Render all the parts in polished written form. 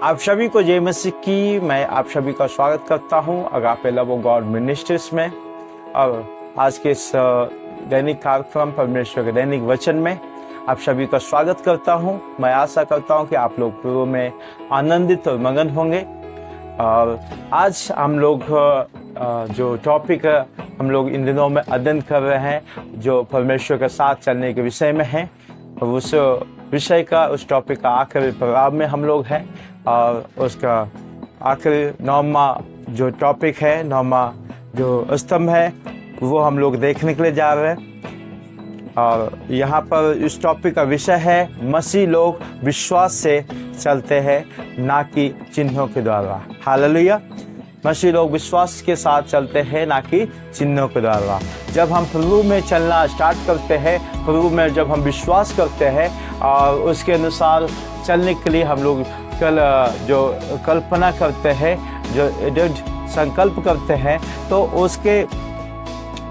आप सभी को जय मसीह की। मैं आप सभी का स्वागत करता हूं agape love of God ministries में। और आज के इस दैनिक कार्यक्रम परमेश्वर के दैनिक वचन में आप सभी का स्वागत करता हूं। मैं आशा करता हूं कि आप लोग प्रभु में आनंदित और मगन होंगे। और आज हम लोग जो टॉपिक हम लोग इन दिनों में अध्ययन कर रहे हैं जो परमेश्वर के साथ चलने के विषय में है, उस विषय का उस टॉपिक का आखिरी प्रोग्राम में हम लोग हैं। और उसका आखिरी 9वां जो टॉपिक है, 9वां जो स्तंभ है, वो हम लोग देखने के लिए जा रहे हैं। और यहाँ पर इस टॉपिक का विषय है मसीह लोग विश्वास से चलते हैं ना कि चिन्हों के द्वारा। हालेलुया। मसीह लोग विश्वास के साथ चलते हैं ना कि चिन्हों के द्वारा। जब हम प्रभु में चलना स्टार्ट करते हैं, प्रभु में जब हम विश्वास करते हैं और उसके अनुसार चलने के लिए हम लोग जो कल्पना करते हैं, जो दृढ़ संकल्प करते हैं, तो उसके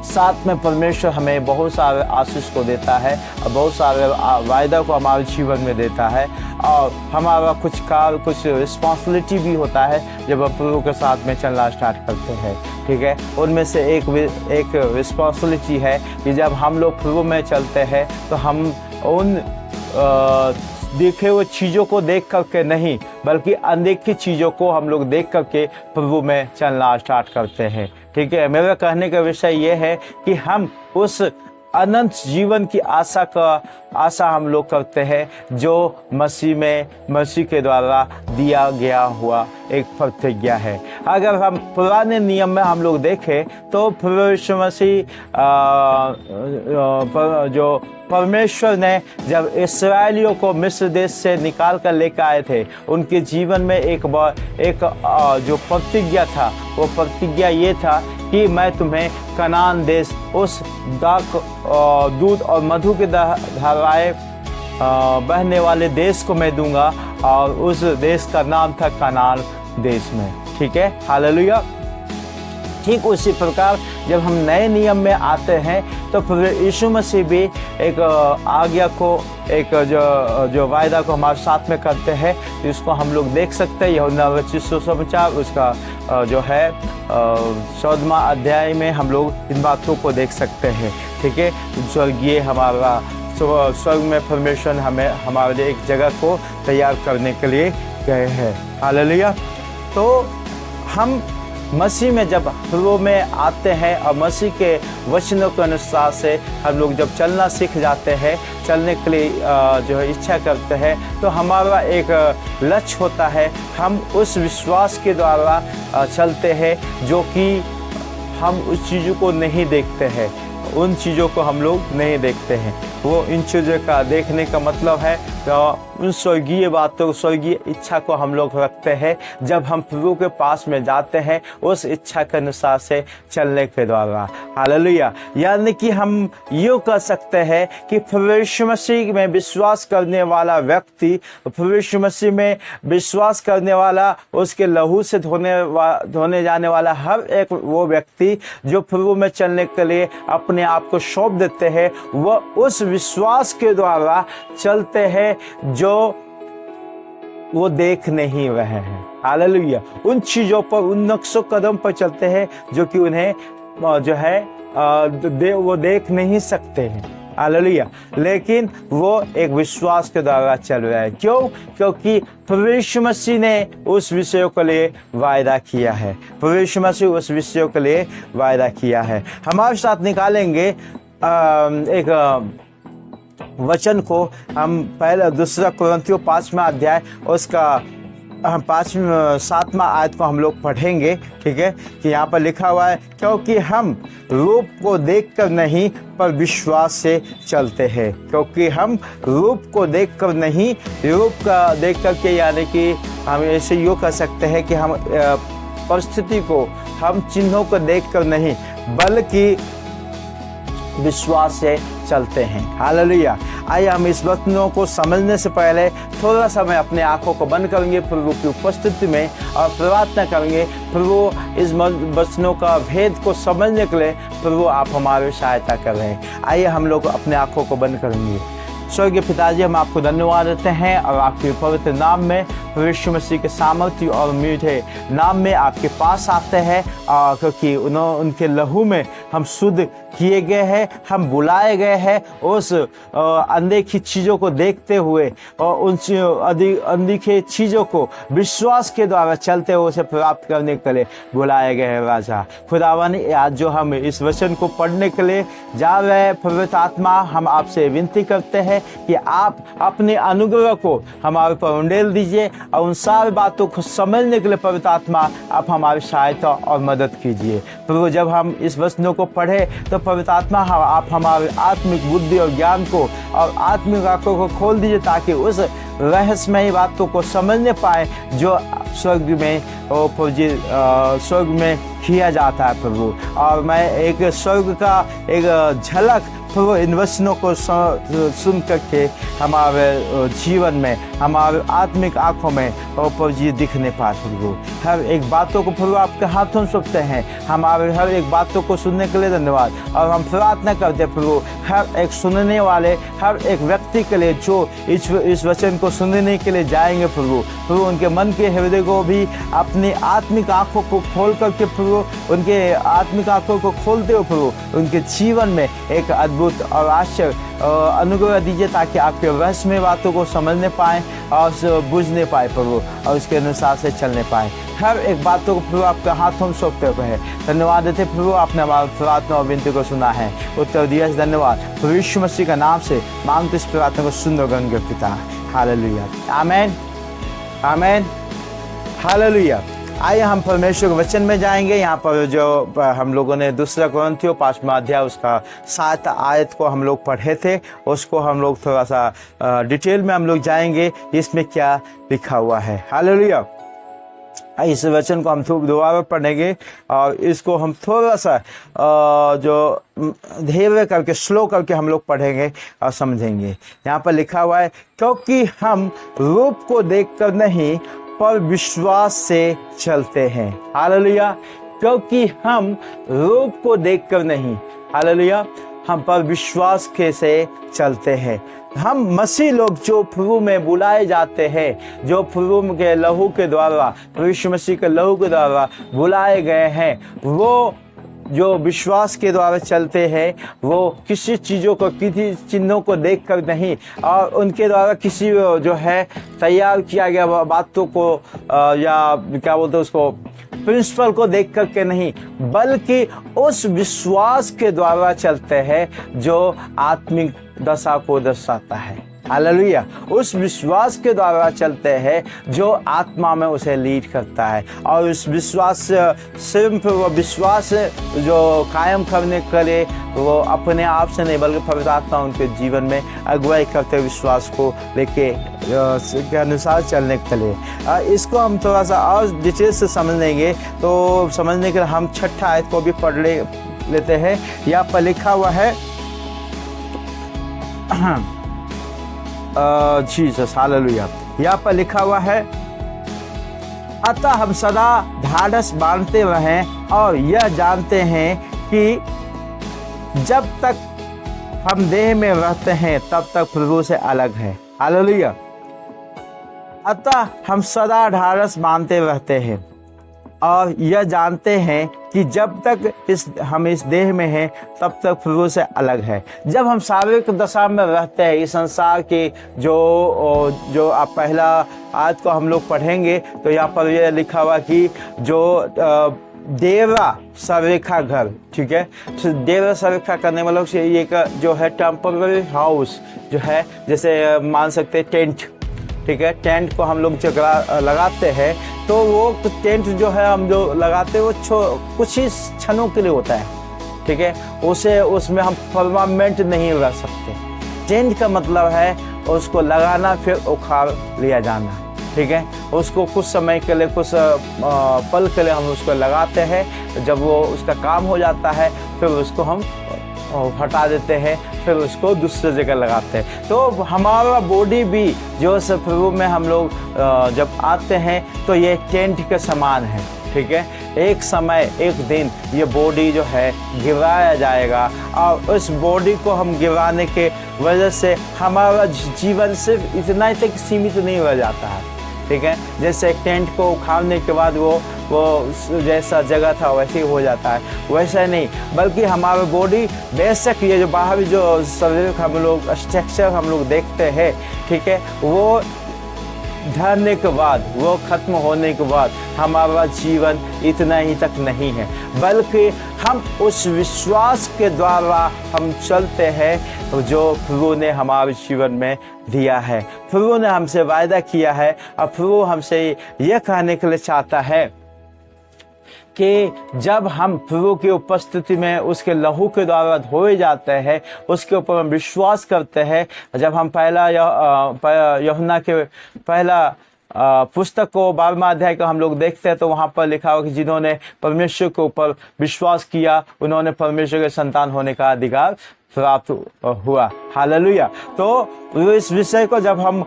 साथ में परमेश्वर हमें बहुत सारे आशीष को देता है और बहुत सारे वायदा को हमारे जीवन में देता है। और हमारा कुछ रिस्पॉन्सिबिलिटी भी होता है जब हम प्रभु के साथ में चलना स्टार्ट करते हैं। ठीक है, उनमें से एक रिस्पॉन्सिबिलिटी है कि जब हम लोग प्रभु में चलते हैं तो हम उन देखे हुए चीज़ों को देख करके नहीं, बल्कि अनदेखी चीज़ों को हम लोग देख करके प्रभु में चलना स्टार्ट करते हैं। ठीक है, मेरा कहने का विषय ये है कि हम उस अनंत जीवन की आशा हम लोग करते हैं जो मसीह के द्वारा दिया गया हुआ एक प्रतिज्ञा है। अगर हम पुराने नियम में हम लोग देखें तो प्रभु मसीह जो परमेश्वर ने जब इस्राएलियों को मिस्र देश से निकाल कर लेकर आए थे, उनके जीवन में एक जो प्रतिज्ञा था, वो प्रतिज्ञा ये था कि मैं तुम्हें कनान देश, उस दूध और मधु के धाराएं बहने वाले देश को मैं दूंगा। और उस देश का नाम था कनान देश में। ठीक है, हालेलुया। ठीक उसी प्रकार जब हम नए नियम में आते हैं तो प्रभु यीशु मसीह भी एक आज्ञा को, एक जो वायदा को हमारे साथ में करते हैं, इसको हम लोग देख सकते हैं। यूहन्ना रचित सुसमाचार उसका जो है 14वां अध्याय में हम लोग इन बातों को देख सकते हैं। ठीक है, स्वर्ग में परमेश्वर हमें हमारे लिए एक जगह को तैयार करने के लिए गए हैं। हालेलुया। तो हम मसीह में जब प्रभु में आते हैं और मसीह के वचनों के अनुसार से हम लोग जब चलना सीख जाते हैं, चलने के लिए जो है इच्छा करते हैं, तो हमारा एक लक्ष्य होता है। हम उस विश्वास के द्वारा चलते हैं जो कि हम उस चीज़ों को नहीं देखते हैं, उन चीज़ों को हम लोग नहीं देखते हैं। वो इन चीज़ों का देखने का मतलब है उन स्वर्गीय बातों, स्वर्गीय इच्छा को हम लोग रखते हैं जब हम प्रभु के पास में जाते हैं उस इच्छा के अनुसार से चलने के द्वारा। हालेलुया। यानी कि हम यूँ कह सकते हैं कि प्रभु यीशु मसीह में विश्वास करने वाला व्यक्ति, प्रभु यीशु मसीह में विश्वास करने वाला, उसके लहू से धोने जाने वाला हर एक वो व्यक्ति जो प्रभु में चलने के लिए अपने आप को सौंप देते हैं, वह उस विश्वास के द्वारा चलते हैं जो वो देख नहीं रहे हैं। हालेलुया। उन चीज़ों पर, उन नक्शों कदम पर चलते हैं जो कि उन्हें जो है वो देख नहीं सकते हैं। हालेलुया। लेकिन वो एक विश्वास के द्वारा चल रहा है। क्यों? क्योंकि प्रभु यीशु मसीह ने उस विषयों के लिए वायदा किया है। प्रभु यीशु मसीह उस विषयों के लिए वायदा किया है। हमारे साथ निकालेंगे एक वचन को। हम पहले 2 कुरिन्थियों 5वां अध्याय उसका 7वां आयत को हम लोग पढ़ेंगे। ठीक है, कि यहाँ पर लिखा हुआ है, क्योंकि हम रूप को देखकर नहीं पर विश्वास से चलते हैं। क्योंकि हम रूप को देखकर नहीं, रूप का देख कर के, यानी कि हम ऐसे यूँ कह सकते हैं कि हम परिस्थिति को, हम चिन्हों को देखकर नहीं, बल्कि विश्वास से चलते हैं। हालेलुया। आइए हम इस वचनों को समझने से पहले थोड़ा समय अपने आंखों को बंद करेंगे प्रभु की उपस्थिति में और प्रार्थना करेंगे। प्रभु इस वचनों का भेद को समझने के लिए प्रभु आप हमारी सहायता कर रहे हैं। आइए हम लोग अपने आंखों को बंद करेंगे। स्वर्गीय पिताजी, हम आपको धन्यवाद देते हैं और आपके पवित्र नाम में प्रभु यीशु मसीह के सामर्थ्य और मीठे नाम में आपके पास आते हैं, क्योंकि उनके लहू में हम शुद्ध किए गए हैं, हम बुलाए गए हैं उस अनदेखी चीज़ों को देखते हुए और उन अनदेखी चीज़ों को विश्वास के द्वारा चलते हुए उसे प्राप्त करने के लिए बुलाए गए हैं। राजा खुदावन, आज जो हम इस वचन को पढ़ने के लिए जा रहे हैं, पवित्र आत्मा, हम आपसे विनती करते हैं कि आप अपने अनुग्रह को हमारे पर उंडेल दीजिए और उन सारी बातों को समझने के लिए पवित्र आत्मा आप हमारी सहायता और मदद कीजिए। प्रभु, जब हम इस वचनों को पढ़े तो पवित्र आत्मा आप हमारे आत्मिक बुद्धि और ज्ञान को और आत्मिक आंखों को खोल दीजिए, ताकि उस रहस्यमय बातों को समझने पाए जो स्वर्ग में स्वर्ग में किया जाता है प्रभु। और मैं एक स्वर्ग का एक झलक प्रभु इन वचनों को सुन करके हमारे जीवन में, हमारे आत्मिक आंखों में प्रभु जी दिखने पाए। प्रभु, हर एक बातों को प्रभु आपके हाथों में सौंपते हैं। हमारे हर एक बातों को सुनने के लिए धन्यवाद। और हम प्रार्थना करते प्रभु, हर एक सुनने वाले, हर एक व्यक्ति के लिए जो इस वचन को सुनने के लिए जाएंगे प्रभु, उनके मन के हृदय को भी अपनी आत्मिक आंखों को खोल करके प्रभु, उनके आत्मिक आंखों को खोलते हो प्रभु, उनके जीवन में एक अद्भुत और आश्चर्य अनुग्रह दीजिए, ताकि आपके रहस्यमय बातों को समझने पाएँ और बुझने पाए प्रभु, और उसके अनुसार से चलने पाए। हर एक बातों को प्रभु आपके हाथों में सौंपते हुए है। धन्यवाद देते प्रभु, आपने हमारी प्रार्थना और विनती को सुना है, उत्तर दिया। धन्यवाद प्रभु यीशु मसीह का नाम से मांगते इस प्रार्थना को सुंदर गंगे पिता। हालेलुया, आमीन, आमीन, हालेलुया। आइए हम परमेश्वर के वचन में जाएंगे। यहाँ पर जो हम लोगों ने 2 कोरिन्थियों 5वां अध्याय उसका 7 आयत को हम लोग पढ़े थे, उसको हम लोग थोड़ा सा डिटेल में हम लोग जाएंगे, इसमें क्या लिखा हुआ है। हालेलुया। इस वचन को हम दोबारा पढ़ेंगे और इसको हम थोड़ा सा जो धीरे करके, स्लो करके हम लोग पढ़ेंगे और समझेंगे। यहाँ पर लिखा हुआ है, क्योंकि हम रूप को देखकर नहीं पर विश्वास से चलते हैं। हालेलुया। क्योंकि हम रूप को देखकर नहीं, हालेलुया, हम पर विश्वास के से चलते हैं। हम मसीह लोग जो प्रभु में बुलाए जाते हैं, जो प्रभु के लहू के द्वारा, प्रभु यीशु मसीह के लहू के द्वारा बुलाए गए हैं, वो जो विश्वास के द्वारा चलते हैं, वो किसी चीज़ों को, किसी चिन्हों को देखकर नहीं, और उनके द्वारा किसी जो है तैयार किया गया बातों को या क्या बोलते हैं उसको, प्रिंसिपल को देख करके नहीं, बल्कि उस विश्वास के द्वारा चलते हैं जो आत्मिक दशा को दर्शाता है। हालेलुया। उस विश्वास के द्वारा चलते हैं जो आत्मा में उसे लीड करता है, और उस विश्वास सिर्फ वो विश्वास जो कायम करने के लिए वो अपने आप से नहीं, बल्कि पवित्र आत्मा उनके जीवन में अगुवाई करते विश्वास को लेके के अनुसार चलने के लिए। इसको हम थोड़ा सा और डिटेल से समझ लेंगे, तो समझने के लिए हम 6 आयत को भी पढ़ लेते हैं। यहाँ पर लिखा हुआ है, जीसस, हालेलुया। यहाँ पर लिखा हुआ है, अतः हम सदा ढाढ़स बांधते रहें और यह जानते हैं कि जब तक हम देह में रहते हैं तब तक प्रभु से अलग है। हालेलुया। अतः हम सदा ढाढ़स बांधते रहते हैं और यह जानते हैं कि जब तक हम इस देह में हैं तब तक प्रभु से अलग है। जब हम शारीरिक दशा में रहते हैं, इस संसार के जो आप पहला आयत को हम लोग पढ़ेंगे, तो यहाँ पर यह लिखा हुआ कि जो देवरा सर्वेखा घर, ठीक है, तो देवरा सर्वेखा करने वालों से ये जो है टेम्पररी हाउस जो है, जैसे मान सकते हैं टेंट, ठीक है, टेंट को हम लोग जगह लगाते हैं, तो वो टेंट जो है हम जो लगाते हैं वो कुछ ही क्षणों के लिए होता है, ठीक है, उसमें हम परमानेंट नहीं रह सकते। टेंट का मतलब है उसको लगाना फिर उखाड़ लिया जाना, ठीक है, उसको कुछ समय के लिए, कुछ पल के लिए हम उसको लगाते हैं, जब वो उसका काम हो जाता है फिर उसको हम हटा देते हैं, फिर उसको दूसरी जगह लगाते हैं। तो हमारा बॉडी भी जो प्रभु में हम लोग जब आते हैं तो ये टेंट के समान है, ठीक है। एक समय, एक दिन ये बॉडी जो है गिराया जाएगा, और उस बॉडी को हम गिराने के वजह से हमारा जीवन सिर्फ इतना ही तक सीमित नहीं रह जाता है, ठीक है। जैसे एक टेंट को उखाड़ने के बाद वो जैसा जगह था वैसे ही हो जाता है, वैसा नहीं, बल्कि हमारा बॉडी बेशक ये जो बाहरी जो शरीर हम लोग स्ट्रक्चर हम लोग देखते हैं, ठीक है, वो ढलने के बाद, वो खत्म होने के बाद हमारा जीवन इतना ही तक नहीं है, बल्कि हम उस विश्वास के द्वारा हम चलते हैं जो प्रभु ने हमारे जीवन में दिया है। प्रभु ने हमसे वायदा किया है और प्रभु हमसे यह कहने के लिए चाहता है कि जब हम प्रभु की उपस्थिति में उसके लहू के द्वारा धोए जाते हैं, उसके ऊपर हम विश्वास करते हैं। जब हम पहला यूहन्ना के पहला पुस्तक को 12वां अध्याय को हम लोग देखते हैं तो वहाँ पर लिखा हुआ कि जिन्होंने परमेश्वर के ऊपर विश्वास किया उन्होंने परमेश्वर के संतान होने का अधिकार प्राप्त हुआ। हालेलुया। तो इस विषय को जब हम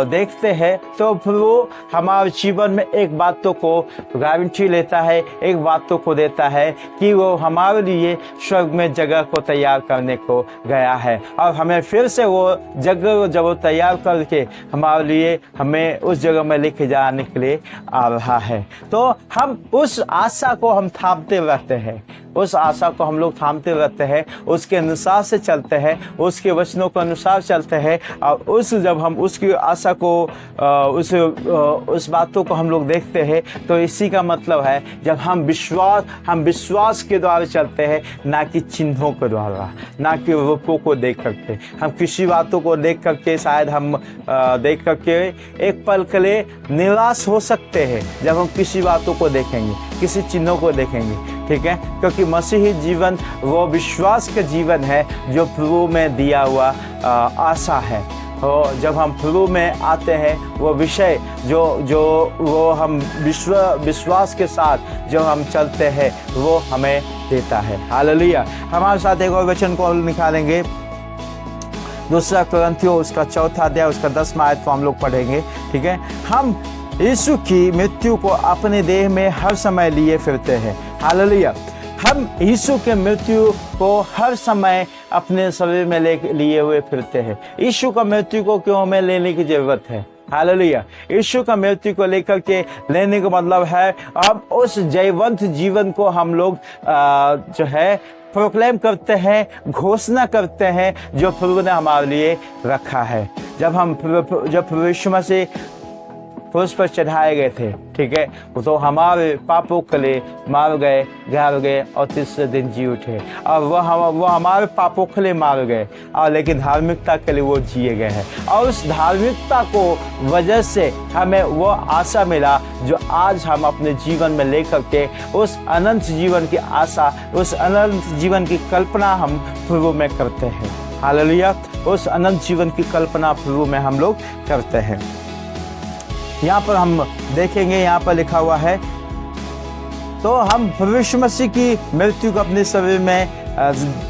देखते हैं तो प्रभु हमारे जीवन में एक बातों को गारंटी लेता है, एक बातों को देता है कि वो हमारे लिए स्वर्ग में जगह को तैयार करने को गया है और हमें फिर से वो जगह जब वो तैयार करके हमारे लिए हमें उस जगह में लेके जाने के लिए आ रहा है। तो हम उस आशा को हम थामते रहते हैं, उस आशा को हम लोग थामते रहते हैं, उसके अनुसार से चलते हैं, उसके वचनों के अनुसार चलते हैं और जब हम उसकी आशा को उस बातों को हम लोग देखते हैं तो इसी का मतलब है जब हम विश्वास के द्वारा चलते हैं, ना कि चिन्हों के द्वारा, ना कि रूपों को देख करके। हम किसी बातों को देख करके शायद हम देख करके एक पल के लिए निराश हो सकते हैं जब हम किसी बातों को देखेंगे, किसी चिन्हों को देखेंगे, ठीक है, क्योंकि मसीही जीवन वो विश्वास का जीवन है जो प्रभु में दिया हुआ आशा है। तो जब हम प्रभु में आते हैं वो विषय जो वो हम विश्वास के साथ जो हम चलते हैं वो हमें देता है। हालेलुया। हमारे साथ एक और वचन को निकालेंगे, 2 कुरिन्थियों उसका 4 अध्याय उसका 10वां आयत को हम लोग पढ़ेंगे, ठीक है। हम यीशु की मृत्यु को अपने देह में हर समय लिए फिरते हैं। हालेलुया। हम यीशु के मृत्यु को हर समय अपने शरीर में लिए हुए फिरते हैं। यीशु का मृत्यु को क्यों हमें लेने की जरूरत है? हालेलुया। यीशु का मृत्यु को लेकर के लेने का मतलब है अब उस जयवंत जीवन को हम लोग जो है प्रोक्लेम करते हैं, घोषणा करते हैं जो प्रभु ने हमारे लिए रखा है। जब प्रभु यीशु मसीह क्रूस पर चढ़ाए गए थे, ठीक है, तो हमारे पापों के लिए मार गए, गाड़ गए और तीसरे दिन जी उठे और वो हमारे पापों के लिए मार गए और लेकिन धार्मिकता के लिए वो जिए गए हैं और उस धार्मिकता को वजह से हमें वो आशा मिला जो आज हम अपने जीवन में लेकर के उस अनंत जीवन की आशा, उस अनंत जीवन की कल्पना हम प्रभु में करते हैं। हालेलुया। उस अनंत जीवन की कल्पना प्रभु में हम लोग करते हैं। यहाँ पर हम देखेंगे, यहाँ पर लिखा हुआ है, तो हम प्रभु यीशु मसीह की मृत्यु को अपने शरीर में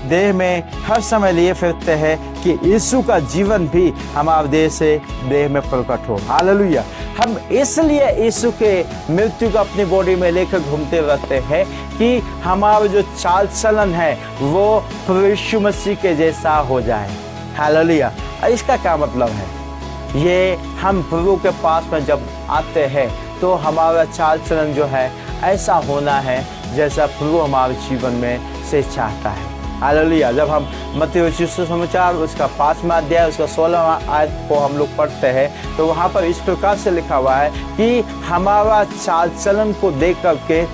देह में हर समय लिए फिरते हैं कि यीशु का जीवन भी हमारे देह में प्रकट हो। हालेलुया। हम इसलिए यीशु के मृत्यु को अपनी बॉडी में लेकर घूमते रहते हैं कि हमारा जो चाल चलन है वो प्रभु यीशु मसीह के जैसा हो जाए। हालेलुया। इसका क्या मतलब है? ये हम प्रभु के पास में जब आते हैं तो हमारा चाल चलन जो है ऐसा होना है जैसा प्रभु हमारे जीवन में से चाहता है। हालेलुया। जब हम मत्ती रचित सुसमाचार उसका 5वां अध्याय उसका 16वां आयत को हम लोग पढ़ते हैं तो वहाँ पर इस प्रकार से लिखा हुआ है कि हमारा चाल चलन को देख करके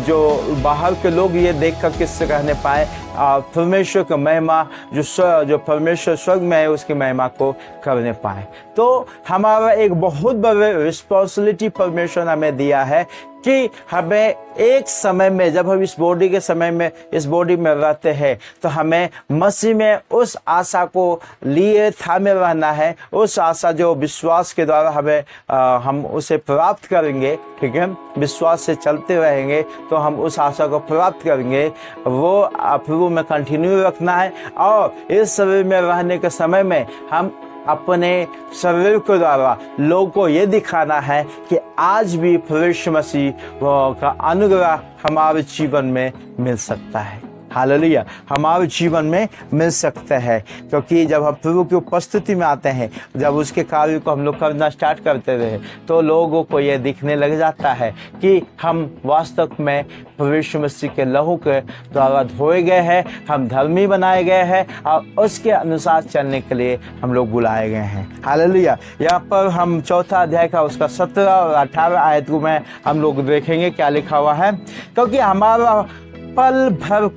जो बाहर के लोग ये देख कर किससे कहने पाए परमेश्वर की महिमा जो परमेश्वर स्वर्ग में है उसकी महिमा को करने पाए। तो हमारा एक बहुत बड़ा रिस्पॉन्सिबिलिटी परमेश्वर ने हमें दिया है कि हमें एक समय में जब हम इस बॉडी में रहते हैं तो हमें मसीह में उस आशा को लिए थामे रहना है। उस आशा जो विश्वास के द्वारा हम उसे प्राप्त करेंगे, ठीक है, विश्वास से चलते रहेंगे तो हम उस आशा को प्राप्त करेंगे। वो प्रभु में कंटिन्यू रखना है और इस शरीर में रहने के समय में हम अपने शरीर के द्वारा लोगों को ये दिखाना है कि आज भी प्रभु यीशु मसीह का अनुग्रह हमारे जीवन में मिल सकता है। हालेलुया, हमारे जीवन में मिल सकता है। क्योंकि जब हम प्रभु की उपस्थिति में आते हैं, जब उसके कार्य को हम लोग करना स्टार्ट करते रहे, तो लोगों को यह दिखने लग जाता है कि हम वास्तव में प्रभु यीशु मसीह के लहू के द्वारा धोए गए हैं, हम धर्मी बनाए गए हैं और उसके अनुसार चलने के लिए हम लोग बुलाए गए हैं। हालेलुया। यहाँ पर हम 4 अध्याय का उसका 17 और 18 आयत में हम लोग देखेंगे क्या लिखा हुआ है। क्योंकि हमारा पल भर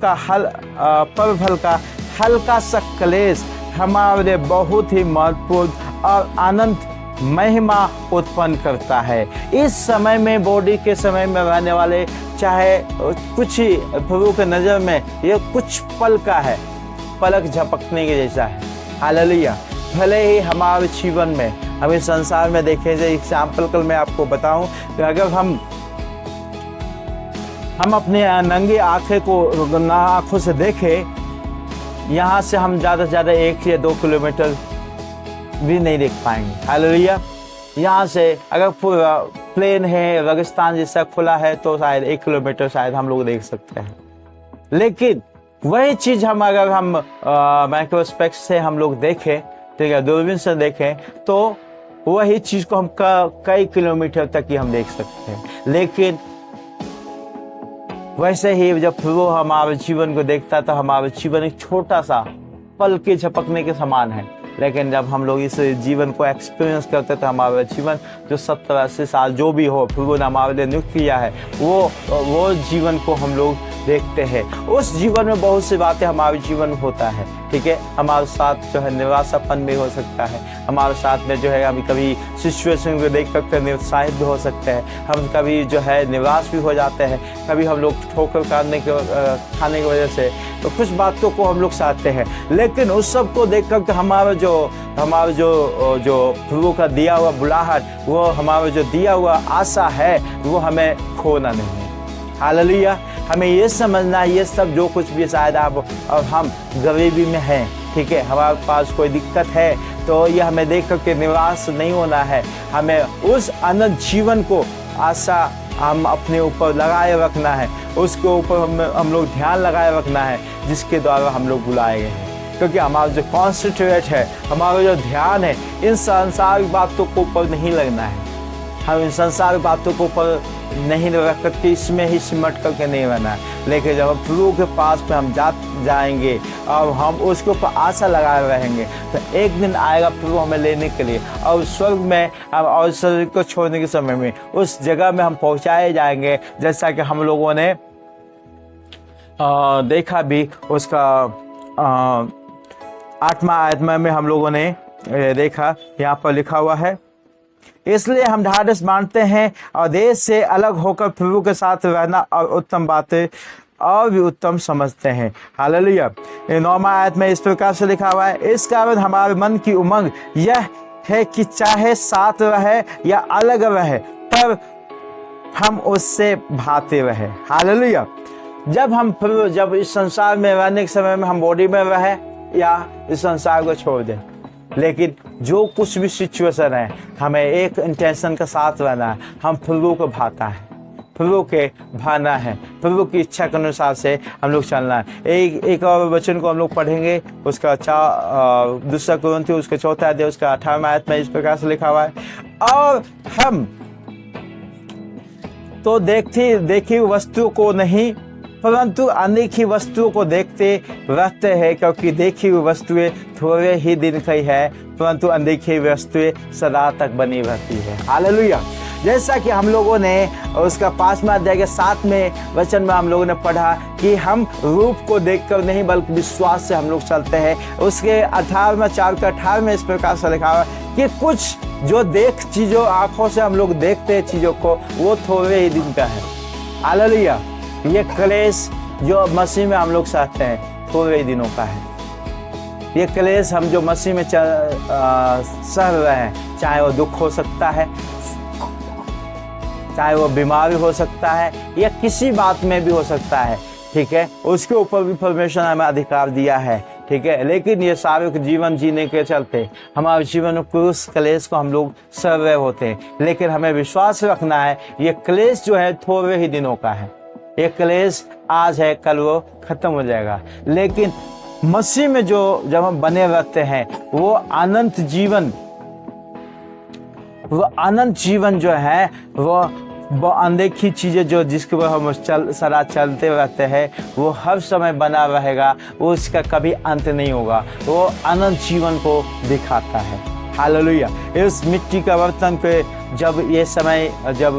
का हल्का सा क्लेश हमारे बहुत ही महत्वपूर्ण और आनंद महिमा उत्पन्न करता है। इस समय में, बॉडी के समय में रहने वाले, चाहे कुछ ही प्रभु के नज़र में ये कुछ पल का है, पलक झपकने के जैसा है। हालेलुया। भले ही हमारे जीवन में, हम इस संसार में देखें, जैसे एग्जाम्पल कल मैं आपको बताऊं कि अगर हम अपने नंगी आंखों से देखें, यहाँ से हम ज़्यादा से ज़्यादा 1 या 2 किलोमीटर भी नहीं देख पाएंगे। हालेलुया। यहाँ से अगर पूरा प्लेन है, रेगिस्तान जैसा खुला है, तो शायद 1 किलोमीटर शायद हम लोग देख सकते हैं। लेकिन वही चीज़ अगर हम माइक्रोस्पेक्स से हम लोग देखें, ठीक है, दूरबीन से देखें, तो वही चीज़ को हम कई किलोमीटर तक ही हम देख सकते हैं। लेकिन वैसे ही जब प्रभु हमारे जीवन को देखता, तो हमारा जीवन एक छोटा सा पल के झपकने के समान है। लेकिन जब हम लोग इस जीवन को एक्सपीरियंस करते, तो हमारा जीवन जो 70-80 साल जो भी हो, प्रभु ने हमारे लिए नियुक्त किया है, वो जीवन को हम लोग देखते हैं। उस जीवन में बहुत सी बातें हमारे जीवन में होता है, ठीक है। हमारे साथ जो है निराशापन भी हो सकता है, हमारे साथ में जो है हम कभी सिचुएशन को देख सकते हैं निरुत्साहित भी हो सकते हैं, हम कभी जो है निराश भी हो जाते हैं, कभी हम लोग ठोकर खाने की वजह से तो कुछ बातों को हम लोग सहते हैं। लेकिन उस सब को देख कर हमारा जो प्रभु का दिया हुआ बुलाहट, वो हमारा जो दिया हुआ आशा है, वो हमें खोना नहीं है। हालेलुया। हमें ये समझना है, ये सब जो कुछ भी शायद अब हम गरीबी में हैं, ठीक है, हमारे पास कोई दिक्कत है, तो ये हमें देख कर के निराश नहीं होना है। हमें उस अनंत जीवन को आशा हम अपने ऊपर लगाए रखना है, उसके ऊपर हम लोग ध्यान लगाए रखना है, जिसके द्वारा हम लोग बुलाए गए हैं। क्योंकि हमारा जो कॉन्सेंट्रेट है, हमारा जो ध्यान है, इन सांसारिक बातों को ऊपर नहीं लगना है। हम इन संसारिक बातों को ऊपर नहीं रख करके इसमें ही सिमट करके नहीं रहना है। लेकिन जब हम प्रभु के पास में हम जाएंगे और हम उसके ऊपर आशा लगाए रहेंगे, तो एक दिन आएगा प्रभु हमें लेने के लिए, और स्वर्ग में और शरीर को छोड़ने के समय में उस जगह में हम पहुंचाए जाएंगे। जैसा कि हम लोगों ने देखा भी, उसका 8वां आयत में हम लोगों ने देखा, यहाँ पर लिखा हुआ है, इसलिए हम ढाढ़स मानते हैं और देश से अलग होकर प्रभु के साथ रहना और उत्तम बातें और भी उत्तम समझते हैं। हालेलुया। 9वां आयत में इस प्रकार से लिखा हुआ है, इस कारण हमारे मन की उमंग यह है कि चाहे साथ रहे या अलग रहे, पर हम उससे भाते रहे। हालेलुया। जब इस संसार में रहने के समय में हम बॉडी में रहे या इस संसार को छोड़ दें, लेकिन जो कुछ भी सिचुएशन है, हमें एक इंटेंशन के साथ रहना है, हम प्रभु को भाता है, प्रभु के भाना है, प्रभु की इच्छा के अनुसार से हम लोग चलना है। एक और वचन को हम लोग पढ़ेंगे, उसका 2 कुरिन्थियों उसका 4 अध्याय उसका 18वां आयत में इस प्रकार से लिखा हुआ है, और हम तो देखी वस्तु को नहीं परंतु अनदेखी वस्तुओं को देखते रहते हैं, क्योंकि देखी हुई वस्तुएं थोड़े ही दिन की है, परंतु अनदेखी हुई वस्तुएं सदा तक बनी रहती है। हालेलुया। जैसा कि हम लोगों ने उसका 5वां अध्याय के 7वें वचन में हम लोगों ने पढ़ा कि हम रूप को देखकर नहीं बल्कि विश्वास से हम लोग चलते हैं। उसके 4 में इस प्रकार से लिखा हुआ कि कुछ जो चीजों आंखों से हम लोग देखते हैं चीजों को, वो थोड़े ही दिन का है। हालेलुया। ये क्लेश जो मसीह में हम लोग सहते हैं थोड़े ही दिनों का है। ये क्लेश हम जो मसीह में सह रहे हैं, चाहे वो दुख हो सकता है, चाहे वो बीमारी हो सकता है, या किसी बात में भी हो सकता है, ठीक है, उसके ऊपर भी परमेश्वर ने हमें अधिकार दिया है, ठीक है। लेकिन ये सारे जीवन जीने के चलते हमारे जीवन में कुछ क्लेश को हम लोग सह रहे होते हैं, लेकिन हमें विश्वास रखना है ये क्लेश जो है थोड़े ही दिनों का है। ये क्लेश आज है, कल वो खत्म हो जाएगा। लेकिन मसीह में जो जब हम बने रहते हैं वो अनंत जीवन जो है वो अनदेखी चीज़ें जो जिसके ऊपर हम सदा चलते रहते हैं वो हर समय बना रहेगा, वो उसका कभी अंत नहीं होगा। वो अनंत जीवन को दिखाता है। हालेलुया। इस मिट्टी का बर्तन पे जब ये समय जब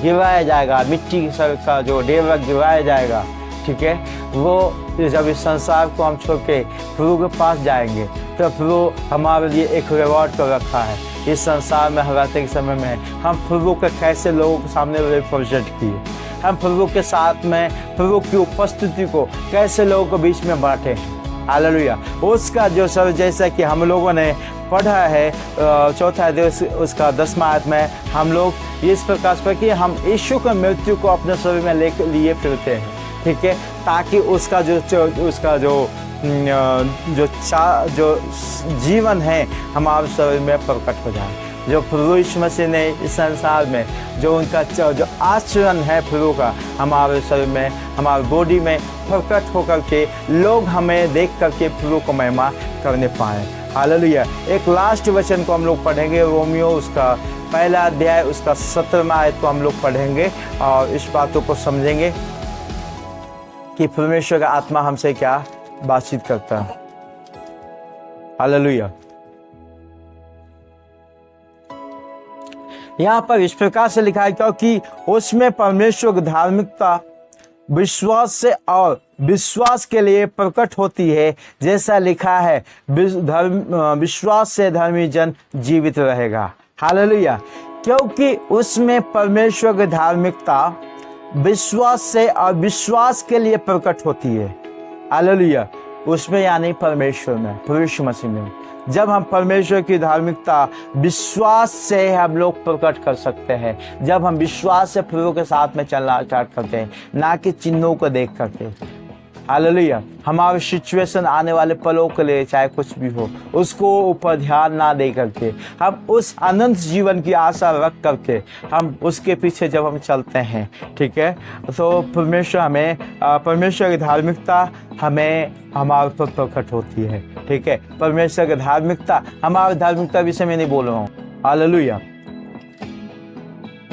गिराया जाएगा, मिट्टी का जो ढेर गिराया जाएगा, ठीक है, वो जब इस संसार को हम छोड़ के प्रभु के पास जाएंगे तो प्रभु हमारे लिए एक रिवॉर्ड को रखा है। इस संसार में रहते के समय में हम प्रभु के कैसे लोगों के सामने रिप्रेजेंट किए, हम प्रभु के साथ में प्रभु की उपस्थिति को कैसे लोगों के बीच में बांटे। हालेलुया। उसका जो सब जैसा कि हम लोगों ने पढ़ा है चौथा अध्याय उसका 10वां आयत में हम लोग इस प्रकार पर कि हम यीशु की मृत्यु को अपने शरीर में लेकर लिए फिरते हैं, ठीक है, ताकि उसका जो जीवन है हमारे शरीर में प्रकट हो जाए। जो प्रभु यीशु मसीह ने इस संसार में जो उनका जो आचरण है प्रभु का हमारे शरीर में, हमारे बॉडी में प्रकट होकर के लोग हमें देख करके प्रभु को महिमा करने पाए। हालेलुया। एक लास्ट वचन को हम लोग पढ़ेंगे, रोमियो उसका 1 अध्याय उसका 17वां आयत को हम लोग पढ़ेंगे और इस बातों को समझेंगे कि परमेश्वर का आत्मा हमसे क्या बातचीत करता है। हालेलुया। यहाँ पर इस प्रकार से लिखा है क्योंकि उसमें परमेश्वर की धार्मिकता विश्वास से और विश्वास के लिए प्रकट होती है, जैसा लिखा है विश्वास से धर्मी जन जीवित रहेगा। हालेलुया। क्योंकि उसमें परमेश्वर की धार्मिकता विश्वास से और विश्वास के लिए प्रकट होती है। हालेलुया। उसमें यानी परमेश्वर में, प्रभु यीशु मसीह में जब हम परमेश्वर की धार्मिकता विश्वास से हम लोग प्रकट कर सकते हैं, जब हम विश्वास से प्रभु के साथ में चलना स्टार्ट करते हैं, ना कि चिन्हों को देख करके। हालेलुया। हमारे सिचुएशन आने वाले पलों के लिए चाहे कुछ भी हो उसको ऊपर ध्यान ना दे करके हम उस अनंत जीवन की आशा रख करके हम उसके पीछे जब हम चलते हैं, ठीक है, तो परमेश्वर की धार्मिकता हमें हमारे पर प्रकट होती है। ठीक है, परमेश्वर की धार्मिकता, हमारे धार्मिकता विषय में नहीं बोल रहा हूँ, हालेलुया,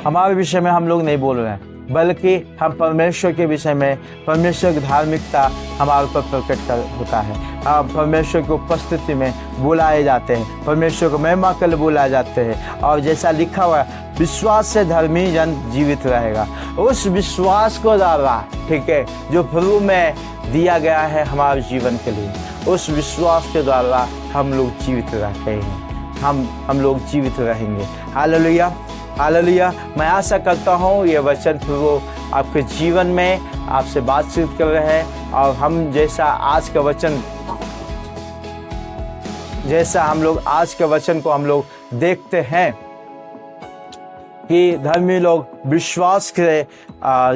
हमारे विषय में हम लोग नहीं बोल रहे हैं, बल्कि हम परमेश्वर के विषय में, परमेश्वर की धार्मिकता हमारे ऊपर प्रकट होता है। हम परमेश्वर की उपस्थिति में बुलाए जाते हैं, परमेश्वर को महिमा के लिए बुलाए जाते हैं। और जैसा लिखा हुआ है, विश्वास से धर्मी जन जीवित रहेगा। उस विश्वास को द्वारा, ठीक है, जो प्रभु में दिया गया है हमारे जीवन के लिए, उस विश्वास के द्वारा हम लोग जीवित रहते हैं, हम लोग जीवित रहेंगे। Hallelujah, hallelujah. मैं आशा करता हूँ ये वचन प्रभु आपके जीवन में आपसे बातचीत कर रहे हैं। और हम जैसा हम लोग आज के वचन को हम लोग देखते हैं कि धर्मी लोग विश्वास से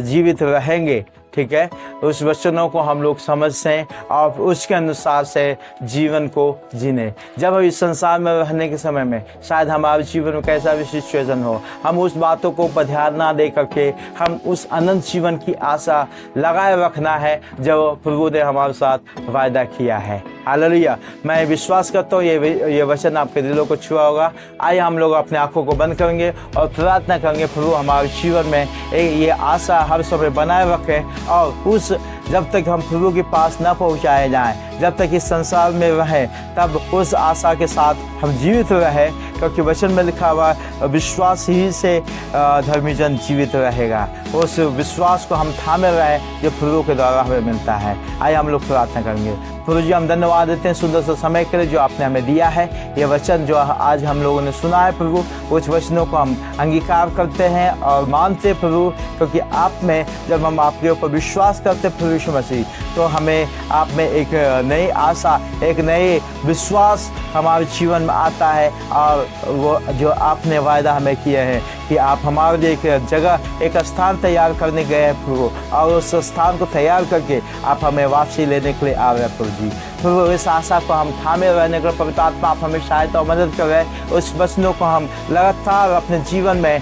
जीवित रहेंगे, ठीक है, उस वचनों को हम लोग समझते हैं और उसके अनुसार से जीवन को जीने। जब हम इस संसार में रहने के समय में शायद हमारे जीवन में कैसा भी सिचुएशन हो, हम उस बातों को पर ध्यान ना दे करके हम उस अनंत जीवन की आशा लगाए रखना है जो प्रभु ने हमारे साथ वायदा किया है। हालेलुया। मैं विश्वास करता हूँ ये वचन आपके दिलों को छुआ होगा। आइए हम लोग अपने आंखों को बंद करेंगे और प्रार्थना करेंगे, प्रभु हमारे जीवन में ये आशा हर समय बनाए रखें और उस जब तक हम प्रभु के पास न पहुँचाए जाएं, जब तक इस संसार में रहें, तब उस आशा के साथ हम जीवित रहें, क्योंकि वचन में लिखा हुआ विश्वास ही से धर्मी जन जीवित रहेगा। उस विश्वास को हम थामे रहें जो प्रभु के द्वारा हमें मिलता है। आइए हम लोग प्रार्थना करेंगे। प्रभु जी, हम धन्यवाद देते हैं सुंदर सा समय के लिए जो आपने हमें दिया है। ये वचन जो आज हम लोगों ने सुना है प्रभु, उस वचनों को हम अंगीकार करते हैं और मानते हैं प्रभु, क्योंकि आप में जब हम आपके ऊपर विश्वास करते हैं प्रभु यीशु मसीह, तो हमें आप में एक नई आशा, एक नई विश्वास हमारे जीवन में आता है। और वो जो आपने वायदा हमें किए हैं कि आप हमारे लिए एक जगह, एक स्थान तैयार करने गए हैं प्रभु, और उस स्थान को तैयार करके आप हमें वापसी लेने के लिए आ रहे हैं प्रभु जी। जी। प्रभु इस आशा को हम थामे रहने के लिए पवित्र आत्मा आप हमें सहायता और मदद करें। उस वचनों को हम लगातार अपने जीवन में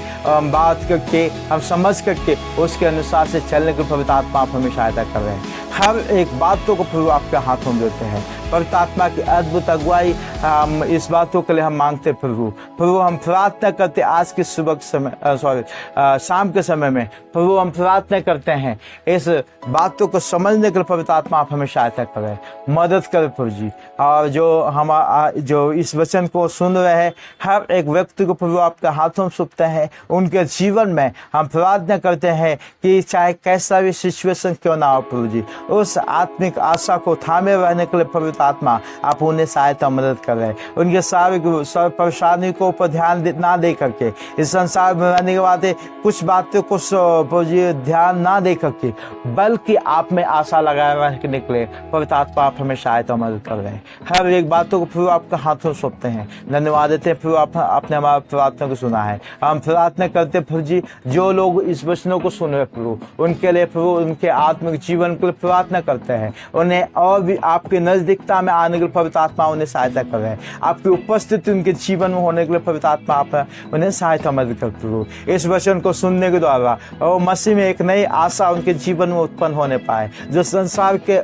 बात करके, हम समझ करके उसके अनुसार से चलने के पवित्र आत्मा आप हमें सहायता कर रहे हैं। हर एक बातों को प्रभु आपके हाथों में देते हैं। पवित्र आत्मा की अद्भुत अगुवाई हम इस बातों के लिए हम मांगते प्रभु हम प्रार्थना करते आज के सुबह के समय शाम के समय में प्रभु हम प्रार्थना करते हैं इस बातों को समझने के लिए पवित्र आत्मा आप हमें सहायता करें, मदद करें प्रभु जी। और जो इस वचन को सुन रहे हैं हर एक व्यक्ति को प्रभु आपके हाथों में सौंपते हैं। उनके जीवन में हम प्रार्थना करते हैं कि चाहे कैसा भी सिचुएशन क्यों ना हो प्रभु जी, उस आत्मिक आशा को थामे रहने के लिए पवित्र आत्मा आप उन्हें सहायता मदद कर रहे हैं। उनके सारे परेशानी को ऊपर ध्यान ना दे करके, इस संसार में रहने के बाद कुछ बातों को ध्यान ना दे करके, बल्कि आप में आशा लगाए रखने के लिए पवित्र आत्मा आप हमें सहायता मदद कर रहे हैं। हर एक बातों को प्रभु आपके हाथों सौंपते हैं। धन्यवाद देते हैं प्रभु आपने हमारा प्रार्थना को सुना है। हम प्रार्थना करते प्रभु जी जो लोग इस वचनों को सुन रहे प्रभु उनके लिए प्रभु उनके आत्मिक जीवन के लिए प्रार्थना करते हैं। उन्हें और भी आपकी नजदीकता में आने के लिए पवित्र आत्मा उन्हें सहायता कर रहे हैं। आपकी उपस्थिति उनके जीवन में होने के लिए पवित्र आत्मा आप उन्हें सहायता मदद कर प्रभु। इस वचन को सुनने के द्वारा और मसीह में एक नई आशा उनके जीवन में उत्पन्न होने पाए, जो संसार के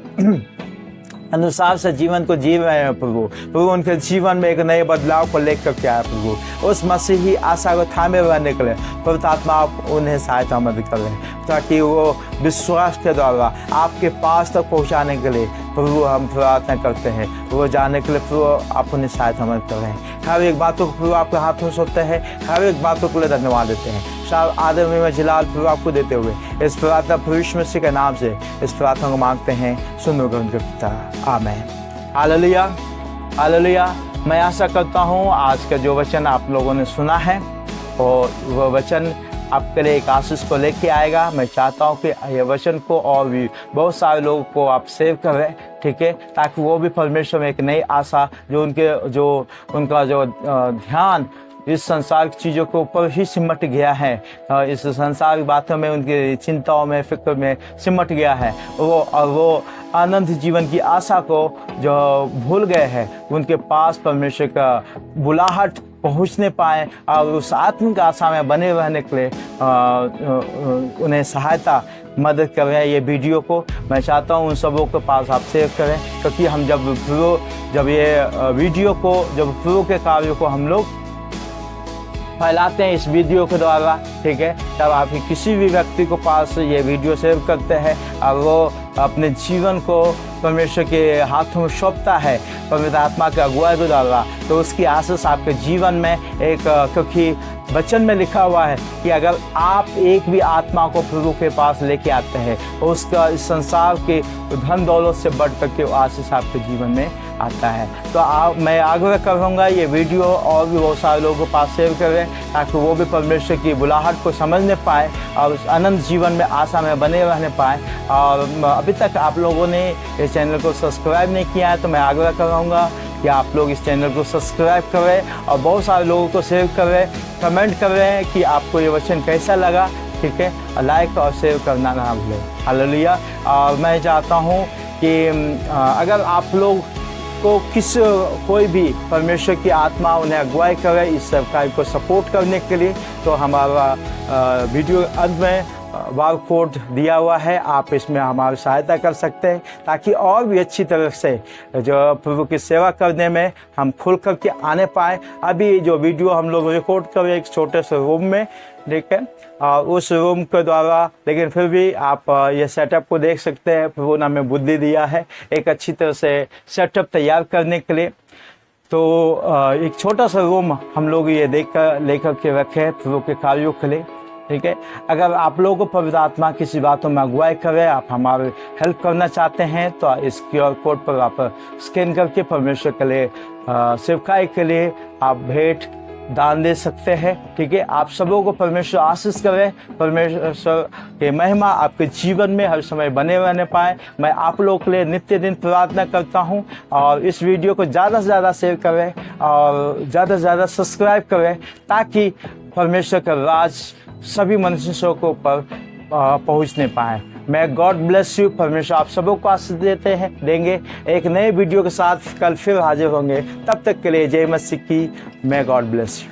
अनुसार से जीवन को जी रहे हैं प्रभु उनके जीवन में एक नए बदलाव को लेकर के आए प्रभु। उस मसीही आशा को थामे रहने के लिए पवित्र आत्मा आप उन्हें सहायता मदद कर रहे हैं, ताकि वो विश्वास के द्वारा आपके पास तक पहुंचाने के लिए प्रभु हम प्रार्थना करते हैं। वो जाने के लिए प्रभु आप उन्हें सहायता मदद कर रहे हैं। हर एक बातों को प्रभु आपके हाथों में सौंपते हैं। हर एक बातों के लिए धन्यवाद देते हैं। सार आदर में जलाल प्रभु आपको देते हुए इस प्रार्थना प्रभु यीशु मसीह के नाम से इस प्रार्थना को मांगते हैं। सुनोगे उनके पिता, आमीन। Hallelujah hallelujah. मैं आशा करता हूँ आज का जो वचन आप लोगों ने सुना है और वह वचन आपके लिए एक आशीष को लेके आएगा। मैं चाहता हूँ कि यह वचन को और भी बहुत सारे लोगों को आप सेव करें, ठीक है, ताकि वो भी परमेश्वर में एक नई आशा उनका जो ध्यान इस संसार की चीज़ों के ऊपर ही सिमट गया है, इस संसार की बातों में, उनकी चिंताओं में, फिक्र में सिमट गया है, वो आनंद जीवन की आशा को जो भूल गए हैं, उनके पास परमेश्वर का बुलाहट पहुंचने पाए और उस आत्मिक आशा में बने रहने के लिए उन्हें सहायता मदद कर रहे हैं। ये वीडियो को मैं चाहता हूँ उन सबों के पास आप शेयर करें, क्योंकि हम जब ये वीडियो को, जब प्रभु के कार्यों को हम लोग फैलाते हैं इस वीडियो के द्वारा, ठीक है, तब आप किसी भी व्यक्ति को पास ये वीडियो शेयर करते हैं और वो अपने जीवन को परमेश्वर के हाथों में सौंपता है पवित्र आत्मा के अगुवाई के द्वारा, तो उसकी आशीष आपके जीवन में क्योंकि वचन में लिखा हुआ है कि अगर आप एक भी आत्मा को प्रभु के पास लेके आते हैं तो उसका इस संसार के धन दौलत से बढ़ करके आशीष आपके जीवन में आता है। तो मैं आग्रह करूँगा ये वीडियो और भी बहुत सारे लोगों के पास शेयर करें, ताकि वो भी परमेश्वर की बुलाहट को समझने पाए और उस अनंत जीवन में आशा में बने रहने पाए। और अभी तक आप लोगों ने इस चैनल को सब्सक्राइब नहीं किया है तो मैं आग्रह करूँगा कि आप लोग इस चैनल को सब्सक्राइब करें और बहुत सारे लोगों को शेयर करें, कमेंट करें कि आपको ये वचन कैसा लगा, ठीक है, लाइक और शेयर करना ना भूलें। हालेलुया। और मैं चाहता हूँ कि अगर आप लोग को कोई भी परमेश्वर की आत्मा उन्हें अगुवाई करे इस सरकार को सपोर्ट करने के लिए, तो हमारा वीडियो अंत में बार कोड दिया हुआ है, आप इसमें हमारी सहायता कर सकते हैं, ताकि और भी अच्छी तरह से जो प्रभु की सेवा करने में हम खुल कर के आने पाए। अभी जो वीडियो हम लोग रिकॉर्ड कर रहे हैं एक छोटे से रूम में, ठीक है, उस रूम के द्वारा, लेकिन फिर भी आप ये सेटअप को देख सकते हैं। प्रभु ने हमें बुद्धि दिया है एक अच्छी तरह से सेटअप तैयार करने के लिए। तो एक छोटा सा रूम हम लोग ये लेकर के रखे हैं प्रभु के कार्यों के लिए, ठीक है। अगर आप लोगों को पवित्र आत्मा किसी बातों में अगुवाई करे, आप हमारे हेल्प करना चाहते हैं, तो इस QR कोड पर आप स्कैन करके परमेश्वर के लिए सेवकाई के लिए आप भेंट दान दे सकते हैं, ठीक है। आप सबों को परमेश्वर आशीष करे, परमेश्वर की महिमा आपके जीवन में हर समय बने रहने पाए। मैं आप लोगों के लिए नित्य दिन प्रार्थना करता हूं, और इस वीडियो को ज़्यादा से ज़्यादा शेयर करें और ज़्यादा से ज़्यादा सब्सक्राइब करें, ताकि परमेश्वर का राज सभी मनुष्यों को ऊपर पहुंचने पाए। मैं गॉड ब्लेस यू। परमेश्वर आप सबों को आशीष देंगे। एक नए वीडियो के साथ कल फिर हाजिर होंगे। तब तक के लिए जय मसीह की। मैं गॉड ब्लेस यू।